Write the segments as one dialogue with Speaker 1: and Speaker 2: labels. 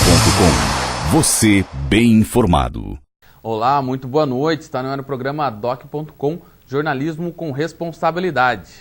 Speaker 1: DOC.com. Você bem informado.
Speaker 2: Olá, muito boa noite. Está no ar o programa DOC.com, jornalismo com responsabilidade.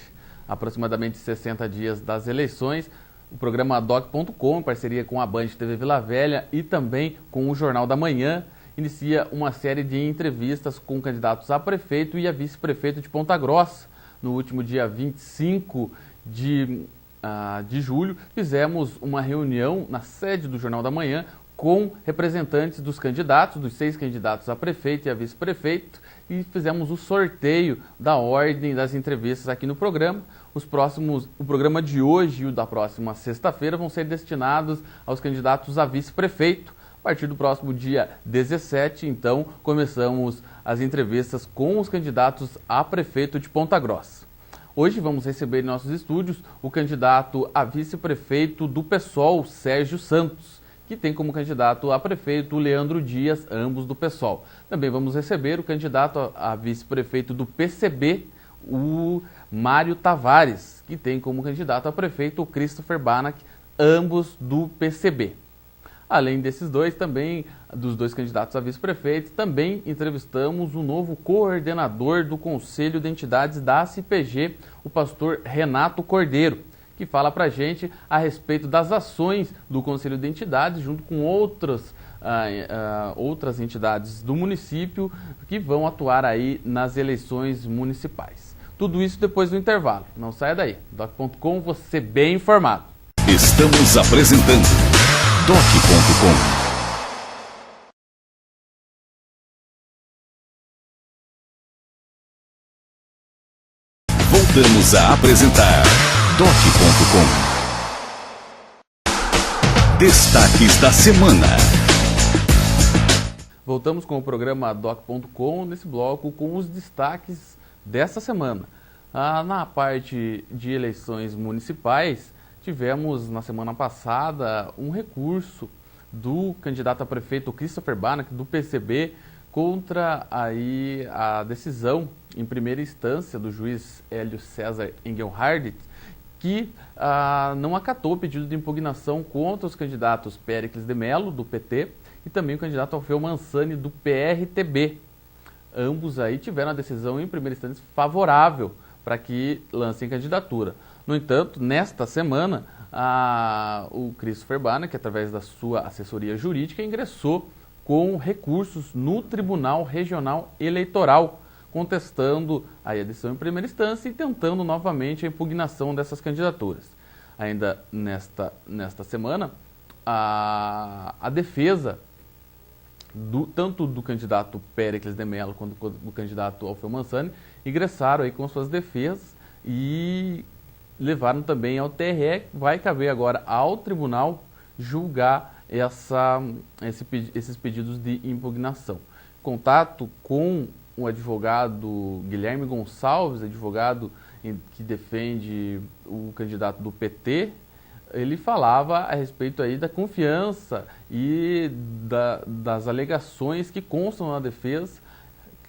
Speaker 2: Aproximadamente 60 dias das eleições, o programa DOC.com, em parceria com a Band TV Vila Velha e também com o Jornal da Manhã, inicia uma série de entrevistas com candidatos a prefeito e a vice-prefeito de Ponta Grossa. No último dia 25 de julho, fizemos uma reunião na sede do Jornal da Manhã com representantes dos candidatos, dos 6 candidatos a prefeito e a vice-prefeito, e fizemos o sorteio da ordem das entrevistas aqui no programa. O programa de hoje e o da próxima sexta-feira vão ser destinados aos candidatos a vice-prefeito. A partir do próximo dia 17, então, começamos as entrevistas com os candidatos a prefeito de Ponta Grossa. Hoje vamos receber em nossos estúdios o candidato a vice-prefeito do PSOL, Sérgio Santos, que tem como candidato a prefeito o Leandro Dias, ambos do PSOL. Também vamos receber o candidato a vice-prefeito do PCB, o Mário Tavares, que tem como candidato a prefeito o Christopher Banach, ambos do PCB. Além desses dois, também dos 2 candidatos a vice-prefeito, também entrevistamos o novo coordenador do Conselho de Entidades da CPG, o pastor Renato Cordeiro, que fala para a gente a respeito das ações do Conselho de Entidades, junto com outras entidades do município que vão atuar aí nas eleições municipais. Tudo isso depois do intervalo. Não saia daí. DOC.com, você bem informado.
Speaker 1: Estamos apresentando DOC.com. Voltamos a apresentar DOC.com. Destaques da semana.
Speaker 2: Voltamos com o programa DOC.com, nesse bloco com os destaques dessa semana. Na parte de eleições municipais, tivemos na semana passada um recurso do candidato a prefeito Christopher Banach, do PCB, contra aí a decisão em primeira instância do juiz Hélio César Engelhardt, que não acatou o pedido de impugnação contra os candidatos Péricles de Mello, do PT, e também o candidato Alfeu Mansani, do PRTB. Ambos aí tiveram a decisão em primeira instância favorável para que lancem candidatura. No entanto, nesta semana, o Christopher Banach, através da sua assessoria jurídica, ingressou com recursos no Tribunal Regional Eleitoral, contestando aí a decisão em primeira instância e tentando novamente a impugnação dessas candidaturas. Ainda nesta semana, a defesa tanto do candidato Péricles de Mello quanto do candidato Alfeu Mansani ingressaram aí com suas defesas e levaram também ao TRE. Vai caber agora ao tribunal julgar esses pedidos de impugnação. Contato com o advogado Guilherme Gonçalves, advogado que defende o candidato do PT, ele falava a respeito aí da confiança e das alegações que constam na defesa,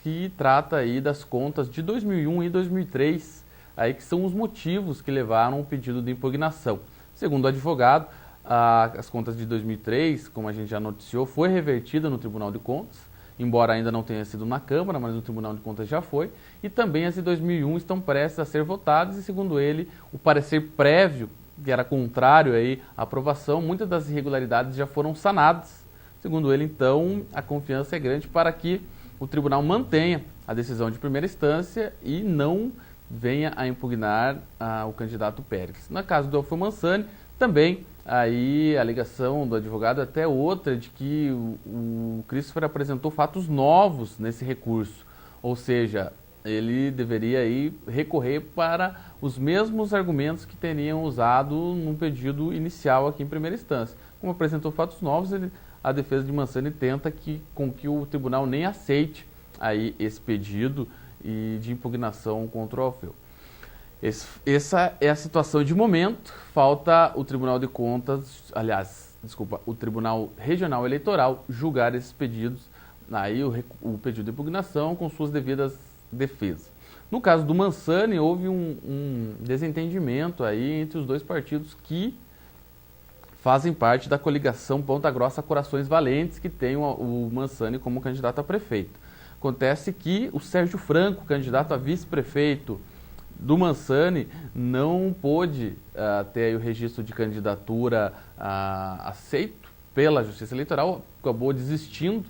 Speaker 2: que trata aí das contas de 2001 e 2003, aí que são os motivos que levaram o pedido de impugnação. Segundo o advogado, as contas de 2003, como a gente já noticiou, foi revertida no Tribunal de Contas, embora ainda não tenha sido na Câmara, mas no Tribunal de Contas já foi, e também as de 2001 estão prestes a ser votadas e, segundo ele, o parecer prévio, que era contrário aí à aprovação, muitas das irregularidades já foram sanadas. Segundo ele, então, a confiança é grande para que o tribunal mantenha a decisão de primeira instância e não venha a impugnar o candidato Péricles. No caso do Alfeu Mansani, também aí a alegação do advogado é até outra, de que o Christopher apresentou fatos novos nesse recurso, ou seja, ele deveria aí recorrer para os mesmos argumentos que teriam usado no pedido inicial aqui em primeira instância. Como apresentou fatos novos, a defesa de Mansani tenta com que o tribunal nem aceite aí esse pedido de impugnação contra o Alfeu. Essa é a situação de momento. Falta o Tribunal de Contas, o Tribunal Regional Eleitoral julgar esses pedidos, aí o pedido de impugnação com suas devidas defesas. No caso do Mansani, houve um desentendimento aí entre os dois partidos que fazem parte da coligação Ponta Grossa Corações Valentes, que tem o Mansani como candidato a prefeito. Acontece que o Sérgio Franco, candidato a vice-prefeito do Mansani, não pôde ter aí o registro de candidatura aceito pela Justiça Eleitoral, acabou desistindo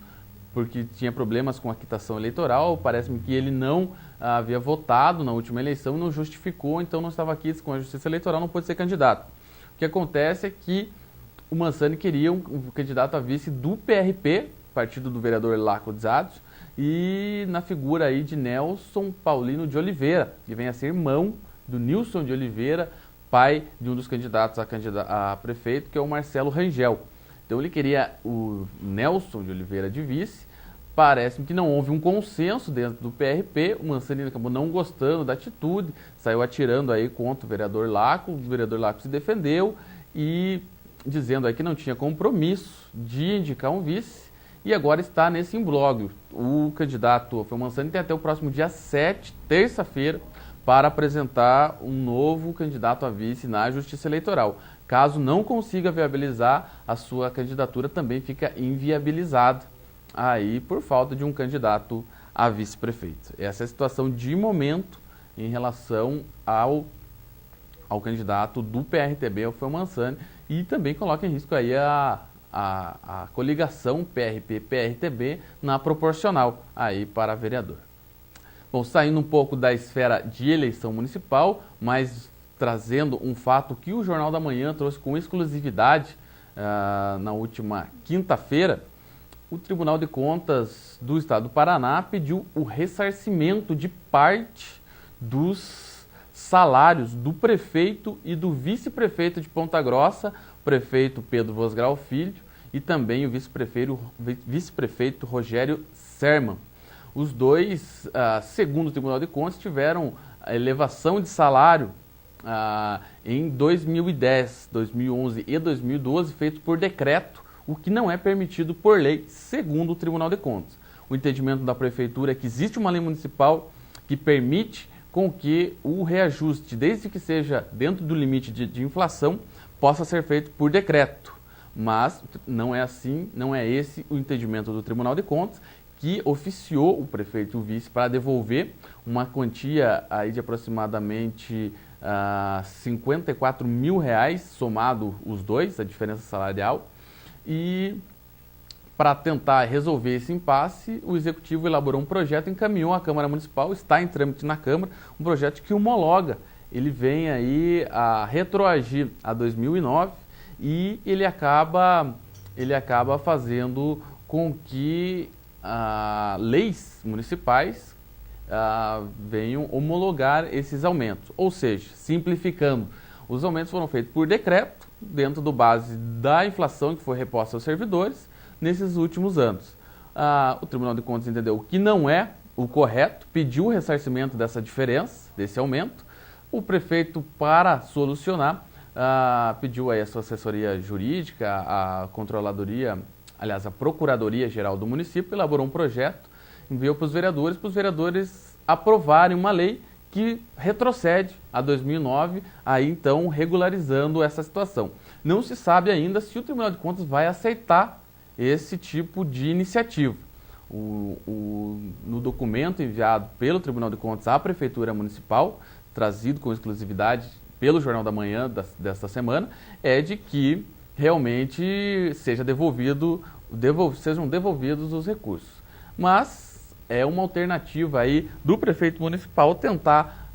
Speaker 2: porque tinha problemas com a quitação eleitoral. Parece-me que ele não havia votado na última eleição, não justificou, então não estava aqui com a Justiça Eleitoral, não pôde ser candidato. O que acontece é que o Mansani queria um candidato a vice do PRP, partido do vereador Laco dos Ados, e na figura aí de Nelson Paulino de Oliveira, que vem a ser irmão do Nilson de Oliveira, pai de um dos candidatos a prefeito, que é o Marcelo Rangel. Então ele queria o Nelson de Oliveira de vice. Parece-me que não houve um consenso dentro do PRP, o Mansani acabou não gostando da atitude, saiu atirando aí contra o vereador Laco se defendeu e dizendo aí que não tinha compromisso de indicar um vice, e agora está nesse imbróglio. O candidato foi o Mansani, tem até o próximo dia 7, terça-feira, para apresentar um novo candidato a vice na Justiça Eleitoral. Caso não consiga viabilizar, a sua candidatura também fica inviabilizada aí por falta de um candidato a vice-prefeito. Essa é a situação de momento em relação ao candidato do PRTB, o Mansani, e também coloca em risco aí a coligação PRP-PRTB na proporcional aí para vereador. Bom, saindo um pouco da esfera de eleição municipal, mas trazendo um fato que o Jornal da Manhã trouxe com exclusividade na última quinta-feira, o Tribunal de Contas do Estado do Paraná pediu o ressarcimento de parte dos salários do prefeito e do vice-prefeito de Ponta Grossa, o prefeito Pedro Vosgrau Filho, e também o vice-prefeito Rogério Serman. Os dois, segundo o Tribunal de Contas, tiveram a elevação de salário em 2010, 2011 e 2012, feito por decreto, o que não é permitido por lei, segundo o Tribunal de Contas. O entendimento da Prefeitura é que existe uma lei municipal que permite com que o reajuste, desde que seja dentro do limite de inflação, possa ser feito por decreto. Mas não é assim, não é esse o entendimento do Tribunal de Contas, que oficiou o prefeito e o vice para devolver uma quantia aí de aproximadamente R$54 mil, somado os dois, a diferença salarial. E para tentar resolver esse impasse, o Executivo elaborou um projeto, encaminhou à Câmara Municipal, está em trâmite na Câmara, um projeto que homologa, ele vem aí a retroagir a 2009 e ele acaba fazendo com que leis municipais venham homologar esses aumentos, ou seja, simplificando, os aumentos foram feitos por decreto, dentro do base da inflação que foi reposta aos servidores nesses últimos anos. O Tribunal de Contas entendeu que não é o correto, pediu o ressarcimento dessa diferença, desse aumento. O prefeito, para solucionar, pediu aí a sua assessoria jurídica, a controladoria, aliás, a Procuradoria-Geral do município, elaborou um projeto, enviou para os vereadores aprovarem uma lei que retrocede a 2009, aí então regularizando essa situação. Não se sabe ainda se o Tribunal de Contas vai aceitar esse tipo de iniciativa. No documento enviado pelo Tribunal de Contas à Prefeitura Municipal, trazido com exclusividade pelo Jornal da Manhã desta semana, é de que realmente sejam devolvidos os recursos. Mas é uma alternativa aí do prefeito municipal tentar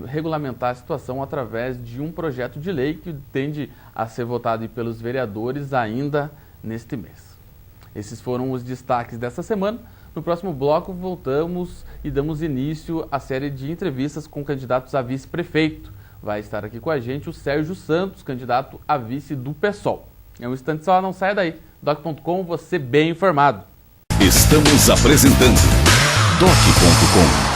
Speaker 2: regulamentar a situação através de um projeto de lei que tende a ser votado pelos vereadores ainda neste mês. Esses foram os destaques dessa semana. No próximo bloco voltamos e damos início à série de entrevistas com candidatos a vice-prefeito. Vai estar aqui com a gente o Sérgio Santos, candidato a vice do PSOL. É um instante só, não saia daí. Doc.com, você bem informado.
Speaker 1: Estamos apresentando Doc.com.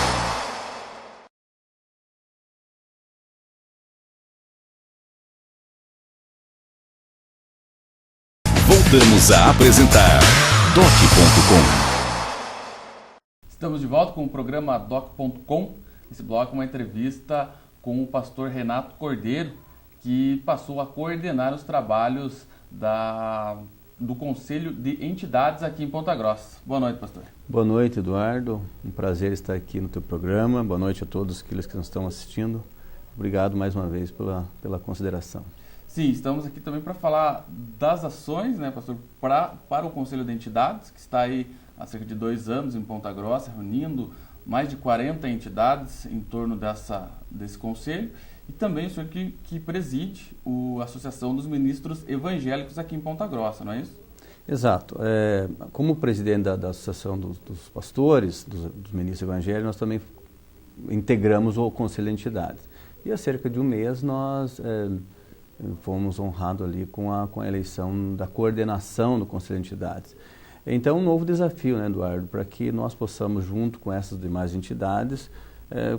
Speaker 1: Voltamos a apresentar Doc.com.
Speaker 2: Estamos de volta com o programa Doc.com. Esse bloco é uma entrevista com o pastor Renato Cordeiro, que passou a coordenar os trabalhos do Conselho de Entidades aqui em Ponta Grossa. Boa noite, pastor.
Speaker 3: Boa noite, Eduardo. Um prazer estar aqui no teu programa. Boa noite a todos aqueles que nos estão assistindo. Obrigado mais uma vez pela consideração.
Speaker 2: Sim, estamos aqui também para falar das ações, né, pastor, para o Conselho de Entidades, que está aí há cerca de 2 anos em Ponta Grossa, reunindo mais de 40 entidades em torno desse conselho, e também o senhor que preside a Associação dos Ministros Evangélicos aqui em Ponta Grossa, não é isso?
Speaker 3: Exato. Como presidente da Associação dos Pastores, dos Ministros Evangélicos, nós também integramos o Conselho de Entidades. E há cerca de um mês nós fomos honrados ali com a eleição da coordenação do Conselho de Entidades. Então, um novo desafio, né, Eduardo, para que nós possamos, junto com essas demais entidades,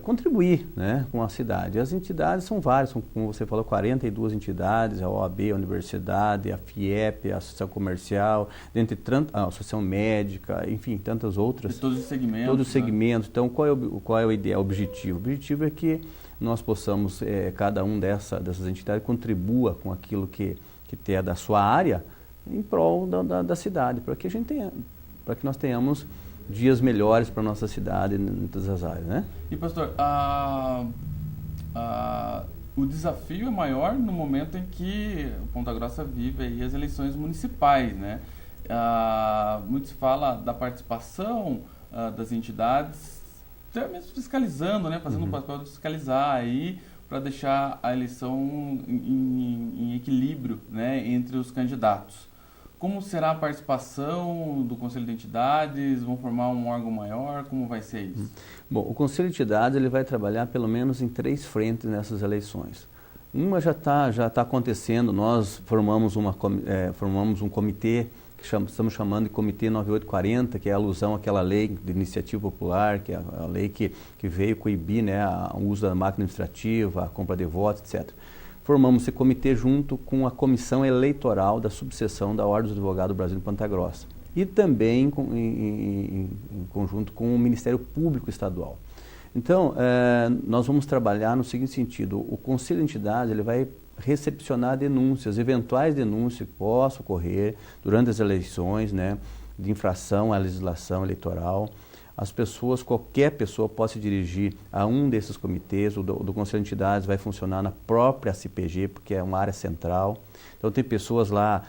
Speaker 3: contribuir, né, com a cidade. As entidades são várias, como você falou, 42 entidades, a OAB, a Universidade, a FIEP, a Associação Comercial, a Associação Médica, enfim, tantas outras.
Speaker 2: De todos os segmentos.
Speaker 3: Todos os segmentos.
Speaker 2: Né?
Speaker 3: Então, qual é o ideal, o objetivo? O objetivo é que nós possamos, cada um dessas entidades contribua com aquilo que é da sua área em prol da cidade, para que nós tenhamos dias melhores para a nossa cidade em todas as áreas, né?
Speaker 2: E pastor, o desafio é maior no momento em que Ponta Grossa vive aí as eleições municipais, né? Muito se fala da participação das entidades, até mesmo fiscalizando, né? Fazendo o papel de fiscalizar aí, para deixar a eleição em equilíbrio, né, entre os candidatos. Como será a participação do Conselho de Entidades? Vão formar um órgão maior? Como vai ser isso?
Speaker 3: Bom, o Conselho de Entidades ele vai trabalhar pelo menos em 3 frentes nessas eleições. Uma já tá acontecendo, nós formamos um comitê que estamos chamando de Comitê 9840, que é alusão àquela lei de iniciativa popular, que é a lei que veio coibir, né, o uso da máquina administrativa, a compra de votos, etc. Formamos esse comitê junto com a Comissão Eleitoral da Subseção da Ordem dos Advogados do Brasil de Ponta Grossa e também em conjunto com o Ministério Público Estadual. Então, nós vamos trabalhar no seguinte sentido: o Conselho de Entidades ele vai recepcionar denúncias, eventuais denúncias que possam ocorrer durante as eleições, né, de infração à legislação eleitoral. Qualquer pessoa pode se dirigir a um desses comitês. O do Conselho de Entidades vai funcionar na própria CPG, porque é uma área central. Então tem pessoas lá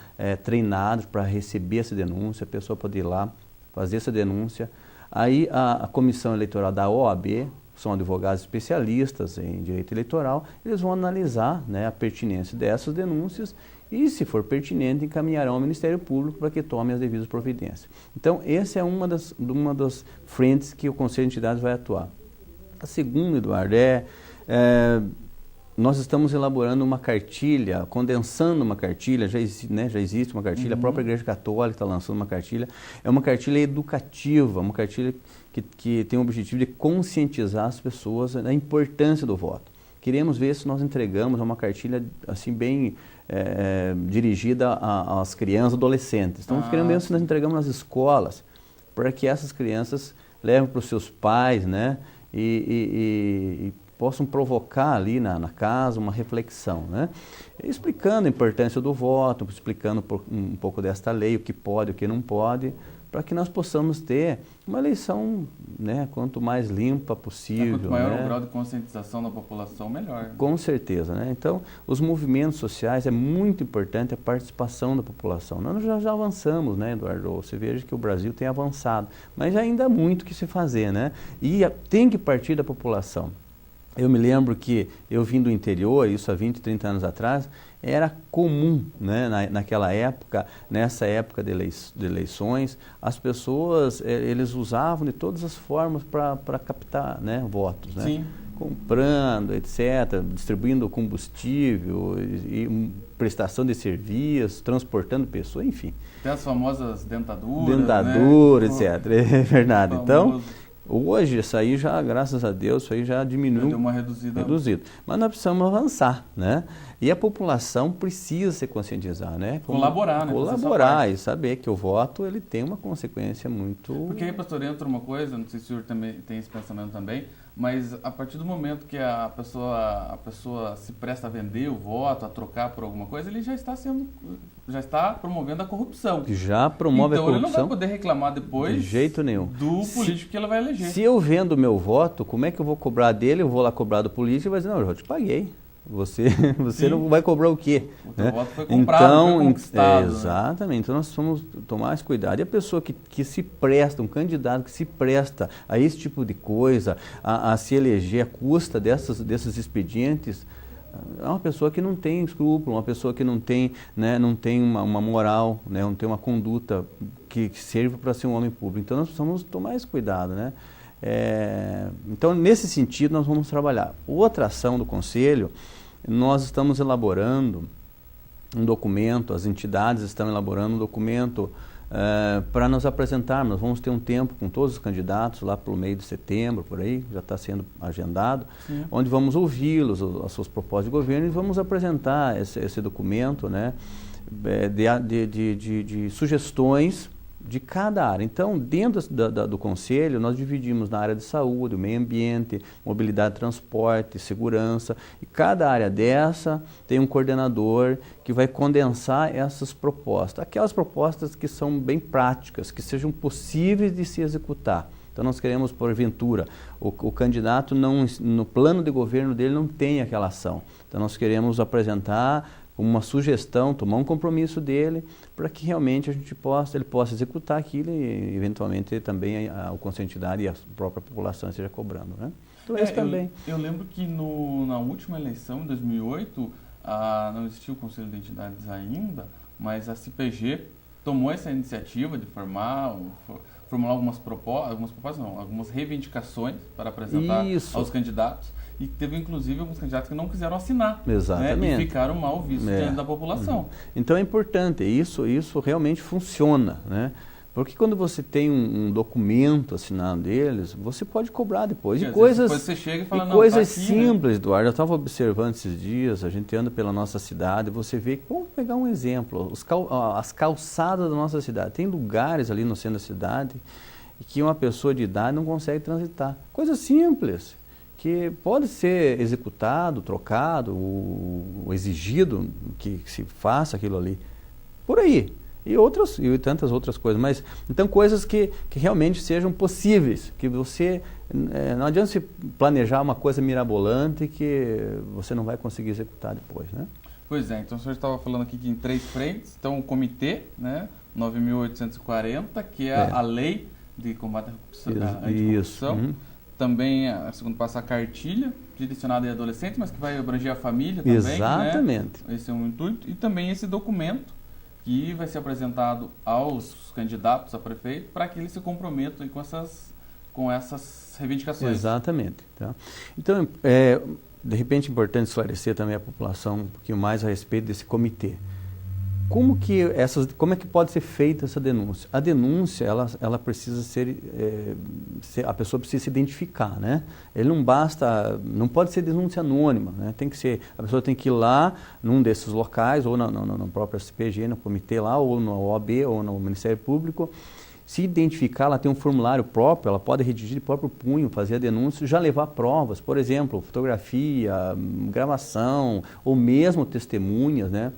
Speaker 3: treinadas para receber essa denúncia, a pessoa pode ir lá fazer essa denúncia. Aí a Comissão Eleitoral da OAB, são advogados especialistas em direito eleitoral, eles vão analisar, né, a pertinência dessas denúncias e, se for pertinente, encaminharão ao Ministério Público para que tome as devidas providências. Então, essa é uma das frentes que o Conselho de Entidades vai atuar. A segunda, Eduardo, nós estamos elaborando uma cartilha, condensando uma cartilha, já existe uma cartilha, a própria Igreja Católica está lançando uma cartilha, é uma cartilha educativa, uma cartilha que tem o objetivo de conscientizar as pessoas da importância do voto. Queremos ver se nós entregamos uma cartilha assim bem dirigida às crianças e adolescentes. Estamos querendo ver se nós entregamos nas escolas, para que essas crianças levem para os seus pais, né, e possam provocar ali na casa uma reflexão, né? Explicando a importância do voto, explicando um pouco desta lei, o que pode, o que não pode, para que nós possamos ter uma eleição, né, quanto mais limpa possível.
Speaker 2: Quanto maior, né, o grau de
Speaker 3: conscientização
Speaker 2: conscientização da população, melhor.
Speaker 3: Com certeza, né? Então, os movimentos sociais, é muito importante a participação da população. Nós já avançamos, né, Eduardo? Você veja que o Brasil tem avançado, mas ainda há muito que se fazer, né? E tem que partir da população. Eu me lembro que eu vim do interior, isso há 20, 30 anos atrás, era comum, né, naquela época, nessa época de eleições, as pessoas, eles usavam de todas as formas para captar, né, votos, né?
Speaker 2: Sim.
Speaker 3: Comprando, etc., distribuindo combustível, e prestação de serviços, transportando pessoas, enfim.
Speaker 2: Até as famosas dentaduras,
Speaker 3: né? etc. É verdade. Então,
Speaker 2: Hoje,
Speaker 3: isso aí já, graças a Deus, isso aí já diminuiu.
Speaker 2: Deu uma reduzida.
Speaker 3: Mas nós precisamos avançar, né? E a população precisa se conscientizar, né?
Speaker 2: Colaborar, né?
Speaker 3: Colaborar e saber que o voto, ele tem uma consequência muito...
Speaker 2: Porque aí, pastor, entra uma coisa, não sei se o senhor também tem esse pensamento também, mas a partir do momento que a pessoa se presta a vender o voto, a trocar por alguma coisa, ele já está sendo já está promovendo a corrupção.
Speaker 3: Já promove a corrupção.
Speaker 2: Então ele não vai poder reclamar depois
Speaker 3: de jeito nenhum
Speaker 2: do político que ele vai eleger.
Speaker 3: Se eu vendo meu voto, como é que eu vou cobrar dele? Eu vou lá cobrar do político e vai dizer, não, eu já te paguei. Você não vai cobrar o quê?
Speaker 2: O teu voto foi comprado, foi conquistado.
Speaker 3: Exatamente. Então nós vamos tomar esse cuidado. E a pessoa que se presta, um candidato que se presta a esse tipo de coisa, a se eleger à custa desses expedientes, é uma pessoa que não tem escrúpulo, uma pessoa que não tem, né, não tem uma moral, né, não tem uma conduta que serve para ser um homem público. Então nós precisamos tomar esse cuidado, né? Então, nesse sentido, nós vamos trabalhar. Outra ação do Conselho, nós estamos elaborando um documento, as entidades estão elaborando um documento para nos apresentarmos. Nós vamos ter um tempo com todos os candidatos lá para o meio de setembro, por aí, já está sendo agendado, onde vamos ouvi-los, as suas propostas de governo, e vamos apresentar esse documento, né, de sugestões de cada área. Então, dentro do Conselho, nós dividimos na área de saúde, meio ambiente, mobilidade, transporte, segurança, e cada área dessa tem um coordenador que vai condensar essas propostas, aquelas propostas que são bem práticas, que sejam possíveis de se executar. Então, nós queremos, porventura, o candidato, no plano de governo dele, não tem aquela ação. Então, nós queremos apresentar uma sugestão, tomar um compromisso dele, para que realmente ele possa executar aquilo e, eventualmente, também o Conselho de Entidade e a própria população esteja cobrando, né? Então, esse também.
Speaker 2: Eu lembro que na última eleição, em 2008, não existia o Conselho de Entidades ainda, mas a CPG tomou essa iniciativa de formular algumas reivindicações para apresentar aos candidatos. E teve, inclusive, alguns candidatos que não quiseram assinar.
Speaker 3: Exatamente.
Speaker 2: Né, e ficaram mal vistos diante da população.
Speaker 3: Então é importante, isso realmente funciona, né? Porque quando você tem um documento assinado deles, você pode cobrar depois.
Speaker 2: Depois você chega e fala, não,
Speaker 3: coisas
Speaker 2: tá aqui,
Speaker 3: simples,
Speaker 2: né?
Speaker 3: Eduardo. Eu estava observando esses dias, a gente anda pela nossa cidade, você vê, vamos pegar um exemplo, as calçadas da nossa cidade. Tem lugares ali no centro da cidade que uma pessoa de idade não consegue transitar. Coisa simples, que pode ser executado, trocado, ou exigido que se faça aquilo ali. Por aí. E tantas outras coisas. Mas, então, coisas que realmente sejam possíveis. Que você... não adianta se planejar uma coisa mirabolante que você não vai conseguir executar depois, né?
Speaker 2: Pois é. Então, o senhor estava falando aqui em 3 frentes. Então, o comitê, né, 9.840, que é a lei de combate à anticorrupção.
Speaker 3: Uhum.
Speaker 2: Também, segundo passo, a cartilha, direcionada a adolescentes, mas que vai abranger a família também.
Speaker 3: Exatamente.
Speaker 2: Né? Esse é um intuito. E também esse documento, que vai ser apresentado aos candidatos a prefeito, para que eles se comprometam com essas reivindicações.
Speaker 3: Exatamente. Tá? Então, de repente, é importante esclarecer também a população um pouquinho mais a respeito desse comitê. Como é que pode ser feita essa denúncia? A denúncia, ela precisa a pessoa precisa se identificar, né? Ele não pode ser denúncia anônima, né? A pessoa tem que ir lá num desses locais, ou na própria CPG, no comitê lá, ou na OAB, ou no Ministério Público, se identificar, ela tem um formulário próprio, ela pode redigir de próprio punho, fazer a denúncia, já levar provas, por exemplo, fotografia, gravação, ou mesmo testemunhas, né?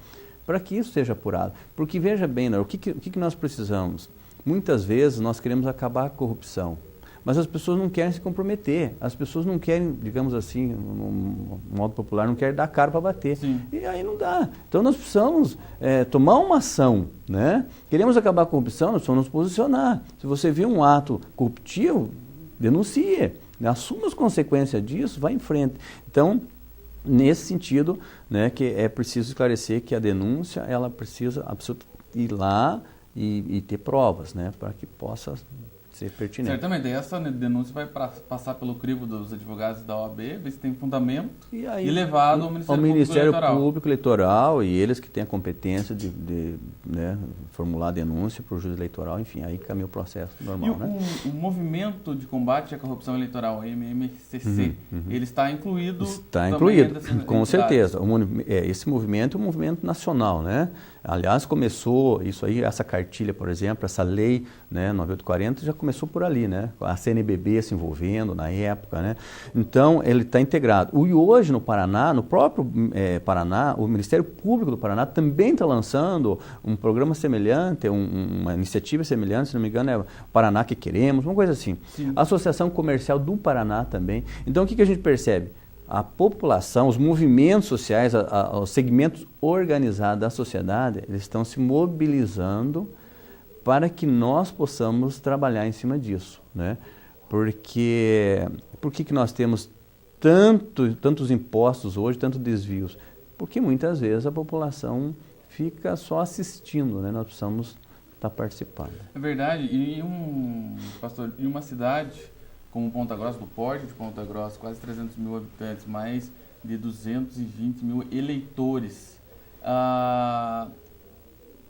Speaker 3: Para que isso seja apurado. Porque, veja bem, o que nós precisamos? Muitas vezes nós queremos acabar com a corrupção, mas as pessoas não querem se comprometer, as pessoas não querem, digamos assim, no modo popular, não querem dar cara para bater.
Speaker 2: Sim.
Speaker 3: E aí não dá. Então nós precisamos tomar uma ação, né? Queremos acabar com a corrupção, nós precisamos nos posicionar. Se você vê um ato corruptivo, denuncie, assuma as consequências disso, vá em frente. Então, nesse sentido, né, que é preciso esclarecer que a denúncia, ela precisa ir lá e ter provas, né, para que possa ser pertinente.
Speaker 2: Certamente, essa denúncia vai passar pelo crivo dos advogados da OAB, ver se tem fundamento e levado ao Ministério
Speaker 3: Público Eleitoral, e eles que têm a competência de né, formular a denúncia para o juiz eleitoral, enfim, aí caminha o processo normal.
Speaker 2: E o movimento de combate à corrupção eleitoral, MMCC, ele está incluído?
Speaker 3: Está incluído, com certeza. Esse movimento é um movimento nacional, né? Aliás, começou isso aí, essa cartilha, por exemplo, essa lei, né, 9840, já começou começou por ali, né? A CNBB se envolvendo na época, né? Então, ele está integrado. E hoje no Paraná, no próprio Paraná, o Ministério Público do Paraná também está lançando um programa semelhante, uma iniciativa semelhante, se não me engano, é Paraná que Queremos, uma coisa assim. Sim. A Associação Comercial do Paraná também. Então, o que a gente percebe? A população, os movimentos sociais, os segmentos organizados da sociedade, eles estão se mobilizando para que nós possamos trabalhar em cima disso, né? Porque por que nós temos tantos impostos hoje, tantos desvios? Porque muitas vezes a população fica só assistindo, né? Nós precisamos estar participando.
Speaker 2: É verdade. E pastor, em uma cidade como Ponta Grossa, do Porto de Ponta Grossa, quase 300 mil habitantes, mais de 220 mil eleitores.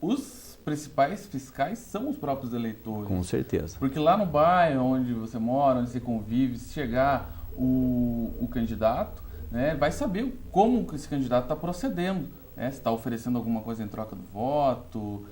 Speaker 2: Os principais fiscais são os próprios eleitores.
Speaker 3: Com certeza.
Speaker 2: Porque lá no bairro onde você mora, onde você convive, se chegar o candidato, né, vai saber como esse candidato está procedendo, né, se está oferecendo alguma coisa em troca do voto.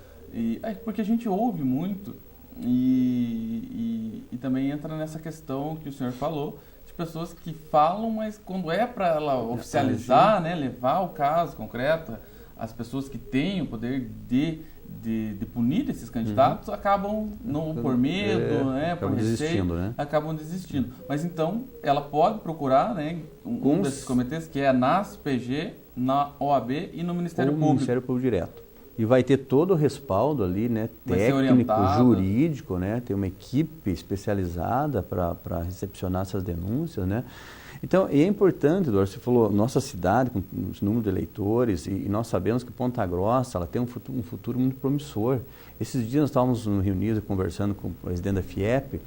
Speaker 2: Porque a gente ouve muito. E também entra nessa questão que o senhor falou, de pessoas que falam, mas quando é para ela oficializar, né, levar o caso concreto, as pessoas que têm o poder de punir esses candidatos acabam, não por medo, né, por receio, né? Acabam desistindo. Mas então, ela pode procurar, né, um desses comitês, que é na PG, na OAB e no Ministério Público.
Speaker 3: Ministério Público direto. E vai ter todo o respaldo ali, né, técnico, jurídico, né, tem uma equipe especializada para recepcionar essas denúncias, né. Então, é importante, Eduardo, você falou, nossa cidade, com os números de eleitores, e nós sabemos que Ponta Grossa, ela tem um futuro muito promissor. Esses dias nós estávamos reunidos conversando com o presidente da FIEP,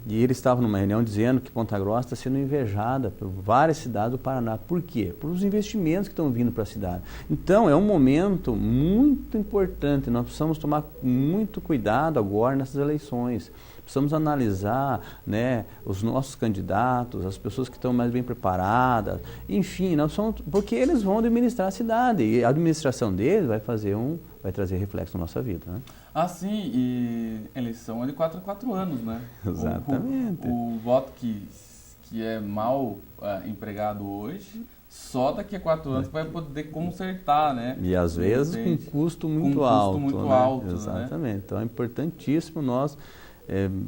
Speaker 3: e ele estava numa reunião dizendo que Ponta Grossa está sendo invejada por várias cidades do Paraná. Por quê? Por os investimentos que estão vindo para a cidade. Então, é um momento muito importante. Nós precisamos tomar muito cuidado agora nessas eleições. Precisamos analisar, né, os nossos candidatos, as pessoas que estão mais bem preparadas. Enfim, porque eles vão administrar a cidade. E a administração deles vai trazer reflexo na nossa vida, né?
Speaker 2: Sim, e eleição é de 4 a 4 anos, né?
Speaker 3: Exatamente.
Speaker 2: O voto que é mal empregado hoje, só daqui a 4 anos vai poder consertar, né?
Speaker 3: E às vezes com um custo muito alto.
Speaker 2: Né?
Speaker 3: Exatamente. Então é importantíssimo nós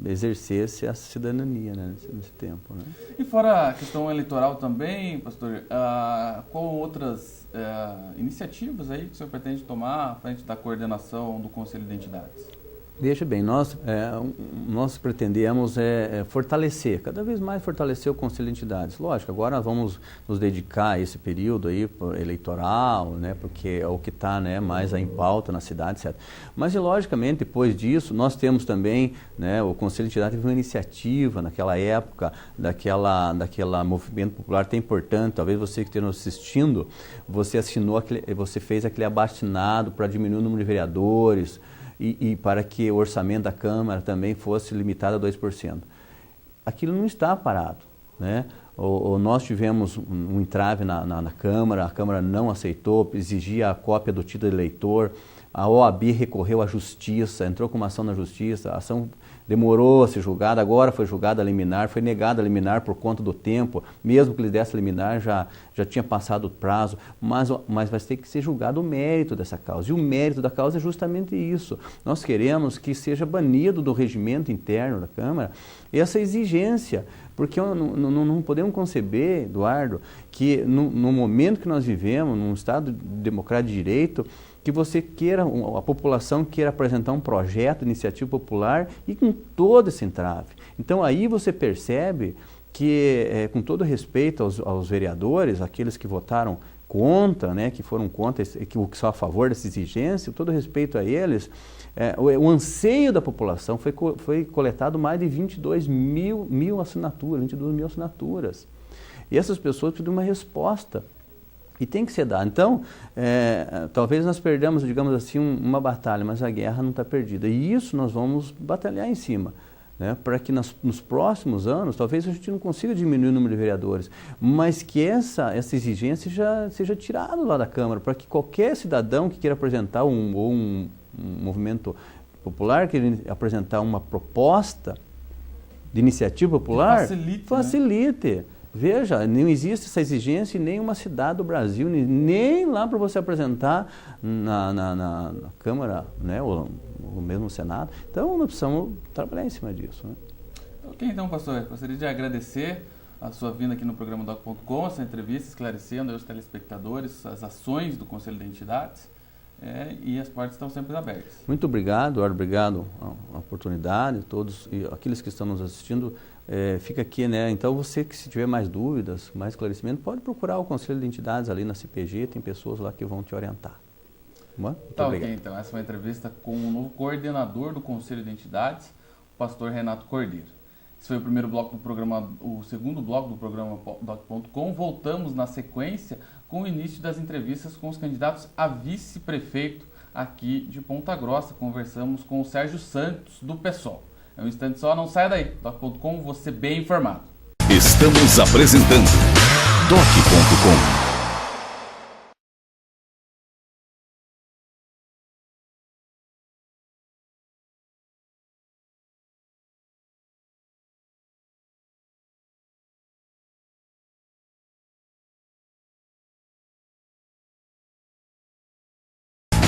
Speaker 3: exercer essa cidadania, né, nesse tempo, né?
Speaker 2: E fora a questão eleitoral também, pastor, qual outras iniciativas aí que o senhor pretende tomar à frente da coordenação do Conselho de Entidades?
Speaker 3: Veja bem, nós pretendemos fortalecer, cada vez mais fortalecer o Conselho de Entidades. Lógico, agora nós vamos nos dedicar a esse período aí eleitoral, né, porque é o que está, né, mais em pauta na cidade, etc. Mas, logicamente, depois disso, nós temos também, né, o Conselho de Entidades teve uma iniciativa naquela época, daquela movimento popular tão importante. Talvez você que esteja nos assistindo, você fez aquele abaixo-assinado para diminuir o número de vereadores, e para que o orçamento da Câmara também fosse limitado a 2%. Aquilo não está parado, né? Nós tivemos um entrave na Câmara, a Câmara não aceitou, exigia a cópia do título de eleitor, a OAB recorreu à Justiça, entrou com uma ação na Justiça, a ação demorou a ser julgada, agora foi julgada a liminar, foi negada a liminar por conta do tempo, mesmo que eles dessem a liminar, já tinha passado o prazo, mas vai ter que ser julgado o mérito dessa causa, e o mérito da causa é justamente isso. Nós queremos que seja banido do regimento interno da Câmara essa exigência, porque não podemos conceber, Eduardo, que no momento que nós vivemos, num Estado democrático de direito, que a população queira apresentar um projeto, iniciativa popular e com todo esse entrave. Então aí você percebe que, com todo respeito aos vereadores, aqueles que votaram contra, né, que foram contra, que são a favor dessa exigência, com todo respeito a eles, o anseio da população foi coletado mais de 22 mil assinaturas. E essas pessoas precisam de uma resposta. E tem que ser dado. Então, talvez nós perdamos, digamos assim, uma batalha, mas a guerra não está perdida. E isso nós vamos batalhar em cima, né, para que nos próximos anos, talvez a gente não consiga diminuir o número de vereadores, mas que essa exigência seja tirada lá da Câmara, para que qualquer cidadão que queira apresentar um movimento popular, queira apresentar uma proposta, de iniciativa popular,
Speaker 2: facilite.
Speaker 3: Né? Veja, não existe essa exigência em nenhuma cidade do Brasil, nem lá para você apresentar na Câmara, né, ou mesmo no Senado. Então, nós precisamos trabalhar em cima disso. Né?
Speaker 2: Ok, então, pastor, gostaria de agradecer a sua vinda aqui no programa Doc.com, essa entrevista, esclarecendo aos telespectadores as ações do Conselho de Entidades, e as portas estão sempre abertas.
Speaker 3: Muito obrigado, Eduardo, obrigado a oportunidade, todos e aqueles que estão nos assistindo, fica aqui, né? Então você que se tiver mais dúvidas, mais esclarecimento, pode procurar o Conselho de Entidades ali na CPG, tem pessoas lá que vão te orientar. Muito obrigado.
Speaker 2: Ok, então essa foi uma entrevista com o novo coordenador do Conselho de Entidades, o pastor Renato Cordeiro. Esse foi o primeiro bloco do programa, o segundo bloco do programa Doc.com. Voltamos na sequência com o início das entrevistas com os candidatos a vice-prefeito aqui de Ponta Grossa. Conversamos com o Sérgio Santos, do PSOL. É um instante só, não saia daí. Doc.com, você bem informado.
Speaker 1: Estamos apresentando Doc.com.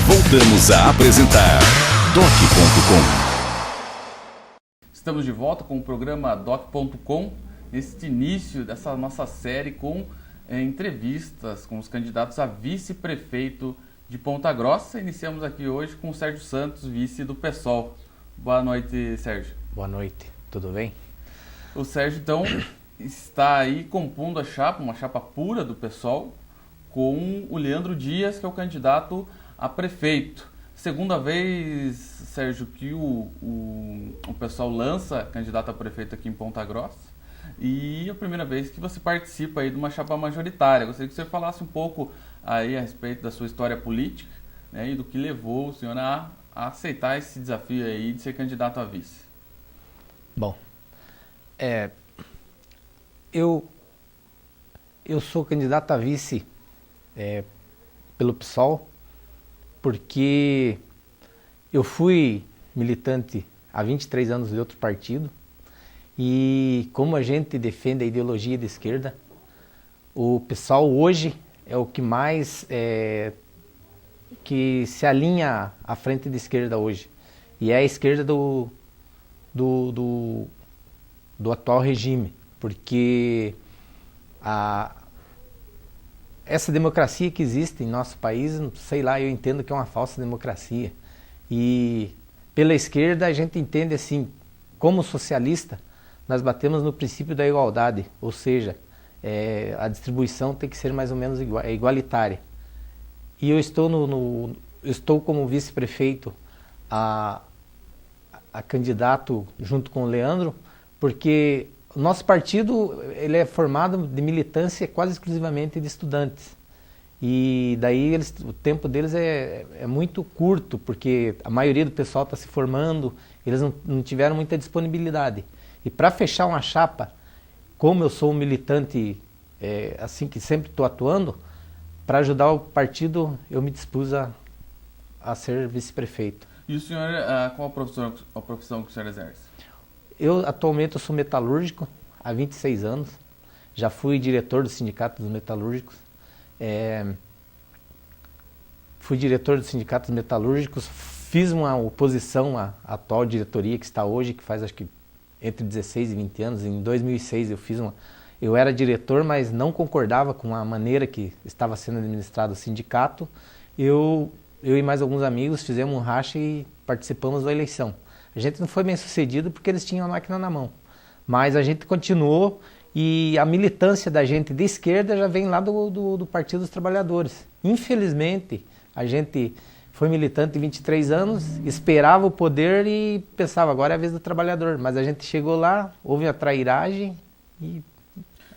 Speaker 1: Voltamos a apresentar Doc.com.
Speaker 2: Estamos de volta com o programa Doc.com, neste início dessa nossa série com entrevistas com os candidatos a vice-prefeito de Ponta Grossa. Iniciamos aqui hoje com o Sérgio Santos, vice do PSOL. Boa noite, Sérgio.
Speaker 4: Boa noite, tudo bem?
Speaker 2: O Sérgio, então, está aí compondo a chapa, uma chapa pura do PSOL, com o Leandro Dias, que é o candidato a prefeito. Segunda vez, Sérgio, que o pessoal lança candidato a prefeito aqui em Ponta Grossa, e a primeira vez que você participa aí de uma chapa majoritária. Gostaria que você falasse um pouco aí a respeito da sua história política, né, e do que levou o senhor a aceitar esse desafio aí de ser candidato a vice.
Speaker 4: Bom, eu sou candidato a vice pelo PSOL, porque eu fui militante há 23 anos de outro partido, e como a gente defende a ideologia de esquerda, o PSOL hoje é o que mais que se alinha à frente de esquerda hoje, e é a esquerda do atual regime, porque essa democracia que existe em nosso país, sei lá, eu entendo que é uma falsa democracia. E pela esquerda a gente entende assim, como socialista, nós batemos no princípio da igualdade, ou seja, a distribuição tem que ser mais ou menos igualitária. E eu estou como vice-prefeito a candidato junto com o Leandro, porque o nosso partido ele é formado de militância quase exclusivamente de estudantes. E daí o tempo deles é muito curto, porque a maioria do pessoal está se formando, eles não tiveram muita disponibilidade. E para fechar uma chapa, como eu sou um militante assim que sempre estou atuando, para ajudar o partido eu me dispus a ser vice-prefeito.
Speaker 2: E o senhor, qual a profissão que o senhor exerce?
Speaker 4: Atualmente eu sou metalúrgico há 26 anos, já fui diretor do Sindicato dos Metalúrgicos, fiz uma oposição à atual diretoria que está hoje, que faz acho que entre 16 e 20 anos. Em 2006 eu era diretor, mas não concordava com a maneira que estava sendo administrado o sindicato. Eu e mais alguns amigos fizemos um racha e participamos da eleição. A gente não foi bem sucedido porque eles tinham a máquina na mão, mas a gente continuou, e a militância da gente de esquerda já vem lá do Partido dos Trabalhadores. Infelizmente, a gente foi militante 23 anos, esperava o poder e pensava, agora é a vez do trabalhador, mas a gente chegou lá, houve a trairagem e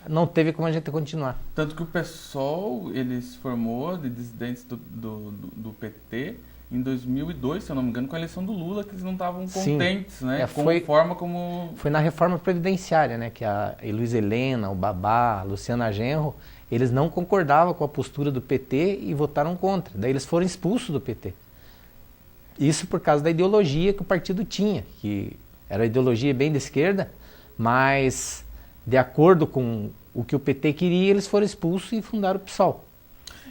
Speaker 4: não teve como a gente continuar.
Speaker 2: Tanto que o PSOL, ele se formou de dissidentes do PT em 2002, se eu não me engano, com a eleição do Lula, que eles não estavam contentes, né? Com a forma como...
Speaker 4: Foi na reforma previdenciária, né? Que a Luiz Helena, o Babá, a Luciana Genro, eles não concordavam com a postura do PT e votaram contra. Daí eles foram expulsos do PT. Isso por causa da ideologia que o partido tinha, que era uma ideologia bem de esquerda, mas de acordo com o que o PT queria, eles foram expulsos e fundaram o PSOL.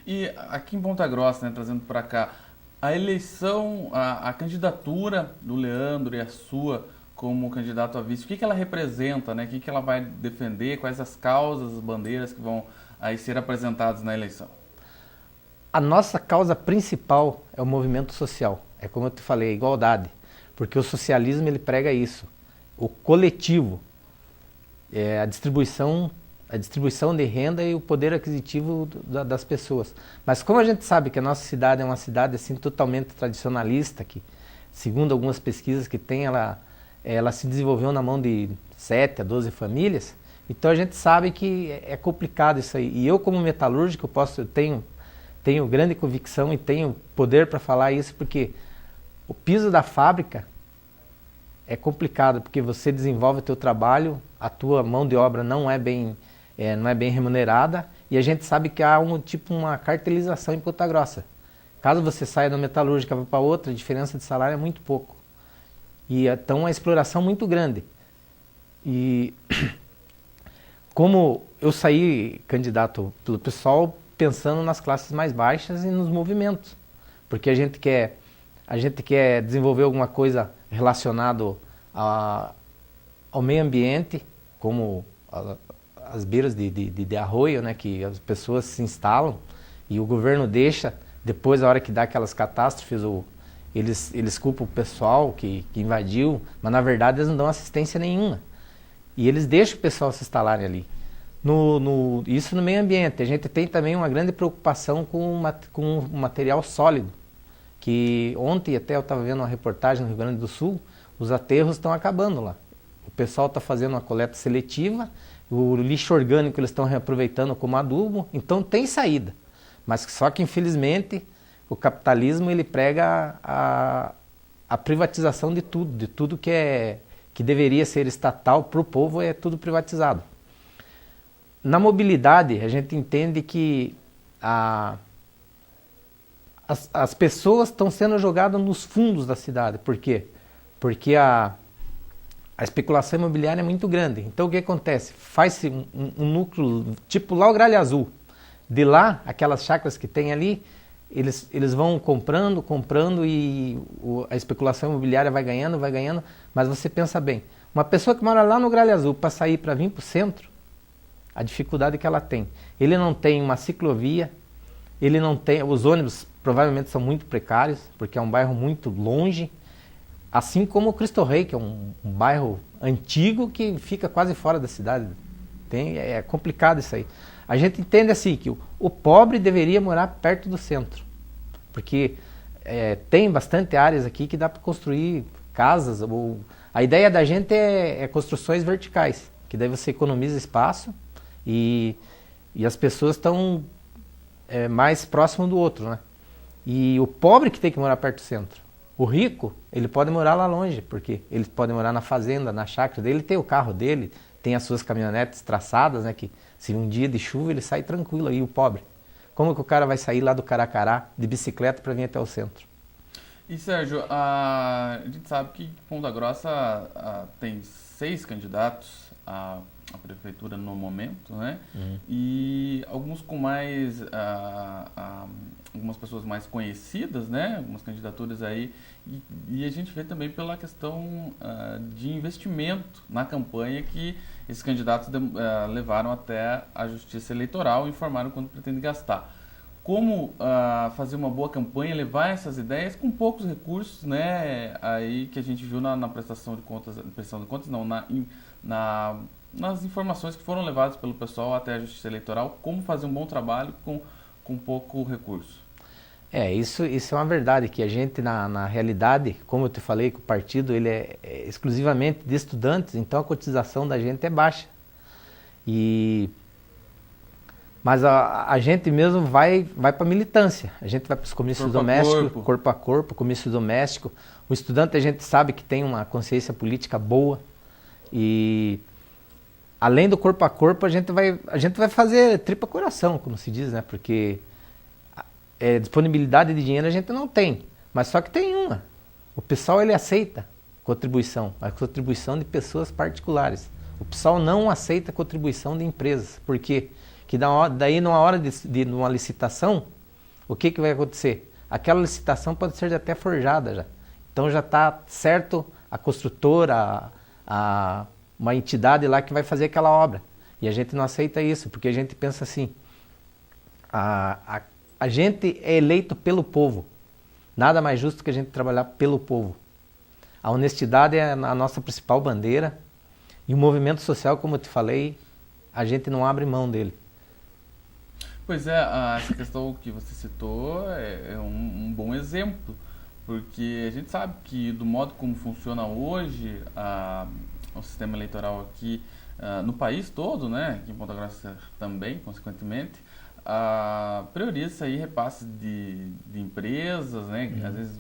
Speaker 2: E aqui em Ponta Grossa, né, trazendo para cá, a eleição, a candidatura do Leandro e a sua como candidato a vice, o que ela representa, né? O que ela vai defender, quais as causas, as bandeiras que vão aí ser apresentadas na eleição?
Speaker 4: A nossa causa principal é o movimento social. É como eu te falei, a igualdade. Porque o socialismo ele prega isso. O coletivo, a distribuição de renda e o poder aquisitivo das pessoas. Mas como a gente sabe que a nossa cidade é uma cidade assim, totalmente tradicionalista, que segundo algumas pesquisas que tem, ela se desenvolveu na mão de 7 a 12 famílias, então a gente sabe que é complicado isso aí. E eu como metalúrgico eu tenho grande convicção e tenho poder para falar isso, porque o piso da fábrica é complicado, porque você desenvolve o teu trabalho, a tua mão de obra não é bem remunerada, e a gente sabe que há uma cartelização em Ponta Grossa. Caso você saia da metalúrgica para outra, a diferença de salário é muito pouco. E então uma exploração muito grande. E como eu saí candidato pelo PSOL pensando nas classes mais baixas e nos movimentos, porque a gente quer desenvolver alguma coisa relacionado ao meio ambiente, como as beiras de arroio, né, que as pessoas se instalam e o governo deixa, depois a hora que dá aquelas catástrofes, eles culpam o pessoal que invadiu, mas na verdade eles não dão assistência nenhuma. E eles deixam o pessoal se instalarem ali. Isso no meio ambiente. A gente tem também uma grande preocupação com o material sólido, que ontem até eu estava vendo uma reportagem no Rio Grande do Sul, os aterros estão acabando lá. O pessoal está fazendo uma coleta seletiva, o lixo orgânico eles estão reaproveitando como adubo, então tem saída. Mas só que infelizmente o capitalismo ele prega a privatização de tudo que deveria ser estatal para o povo é tudo privatizado. Na mobilidade, a gente entende que as pessoas estão sendo jogadas nos fundos da cidade. Por quê? Porque a especulação imobiliária é muito grande. Então o que acontece? Faz-se um núcleo, tipo lá o Gralha Azul. De lá, aquelas chácaras que tem ali, eles vão comprando e a especulação imobiliária vai ganhando, mas você pensa bem, uma pessoa que mora lá no Gralha Azul para sair para vir para o centro, a dificuldade que ela tem. Ele não tem uma ciclovia, os ônibus provavelmente são muito precários, porque é um bairro muito longe, assim como o Cristo Rei, que é um bairro antigo que fica quase fora da cidade. É complicado isso aí. A gente entende assim que o pobre deveria morar perto do centro, porque tem bastante áreas aqui que dá para construir casas. A ideia da gente é construções verticais, que daí você economiza espaço e as pessoas estão mais próximo do outro, né? E o pobre que tem que morar perto do centro. O rico, ele pode morar lá longe, porque ele pode morar na fazenda, na chácara dele, tem o carro dele, tem as suas caminhonetes traçadas, né, que se um dia de chuva ele sai tranquilo. Aí o pobre, como que o cara vai sair lá do Caracará de bicicleta para vir até o centro?
Speaker 2: E Sérgio, a gente sabe que Ponta Grossa tem 6 candidatos à prefeitura no momento, né? E alguns com mais, algumas pessoas mais conhecidas, né? Algumas candidaturas aí. E a gente vê também pela questão de investimento na campanha que esses candidatos levaram até a Justiça Eleitoral e informaram quanto pretendem gastar. Como fazer uma boa campanha, levar essas ideias com poucos recursos, né? Aí que a gente viu na prestação de contas, nas informações que foram levadas pelo pessoal até a Justiça Eleitoral, como fazer um bom trabalho com pouco recurso.
Speaker 4: Isso é uma verdade, que a gente, na realidade, como eu te falei, que o partido ele é exclusivamente de estudantes, então a cotização da gente é baixa. Mas a gente mesmo vai para a militância, a gente vai para os comícios domésticos, corpo a corpo, comício doméstico. O estudante a gente sabe que tem uma consciência política boa e além do corpo a corpo a gente vai fazer tripa coração, como se diz, né? Porque disponibilidade de dinheiro a gente não tem, mas só que tem o pessoal ele aceita contribuição, a contribuição de pessoas particulares. O PSOL não aceita contribuição de empresas. Por quê? Porque daí, numa hora de uma licitação, o que vai acontecer? Aquela licitação pode ser até forjada já. Então já está certo a construtora, uma entidade lá que vai fazer aquela obra. E a gente não aceita isso, porque a gente pensa assim, a gente é eleito pelo povo. Nada mais justo que a gente trabalhar pelo povo. A honestidade é a nossa principal bandeira. E o movimento social, como eu te falei, a gente não abre mão dele.
Speaker 2: Pois é, essa questão que você citou é um bom exemplo, porque a gente sabe que do modo como funciona hoje o sistema eleitoral aqui no país todo, né, aqui em Ponta Grossa também, consequentemente, prioriza aí repasses de empresas, né, às vezes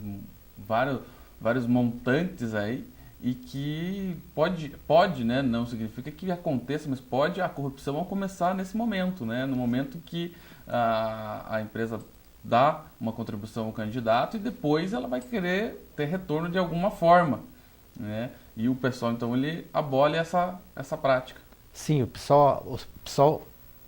Speaker 2: vários montantes aí, e que pode, né, não significa que aconteça, mas pode a corrupção começar nesse momento, né, no momento que a empresa dá uma contribuição ao candidato e depois ela vai querer ter retorno de alguma forma, né, e o pessoal então ele abole essa prática.
Speaker 4: Sim, o pessoal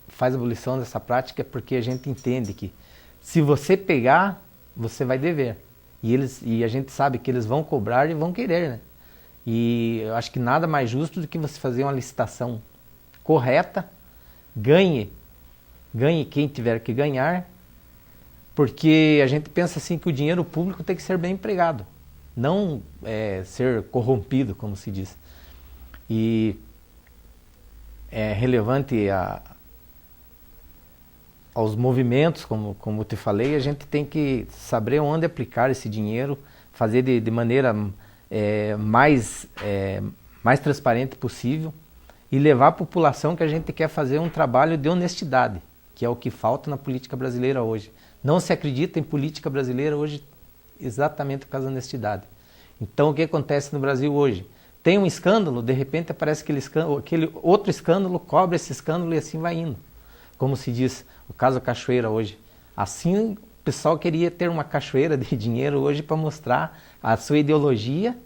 Speaker 4: faz a abolição dessa prática porque a gente entende que se você pegar, você vai dever. E a gente sabe que eles vão cobrar e vão querer, né? E eu acho que nada mais justo do que você fazer uma licitação correta, ganhe quem tiver que ganhar, porque a gente pensa assim que o dinheiro público tem que ser bem empregado, não ser corrompido, como se diz. E é relevante aos movimentos, como eu te falei, a gente tem que saber onde aplicar esse dinheiro, fazer de maneira mais transparente possível e levar a população que a gente quer fazer um trabalho de honestidade, que é o que falta na política brasileira hoje. Não se acredita em política brasileira hoje exatamente por causa da honestidade. Então o que acontece no Brasil hoje? Tem um escândalo, de repente aparece aquele outro escândalo, cobre esse escândalo e assim vai indo. Como se diz, o caso da cachoeira hoje. Assim, o pessoal queria ter uma cachoeira de dinheiro hoje para mostrar a sua ideologia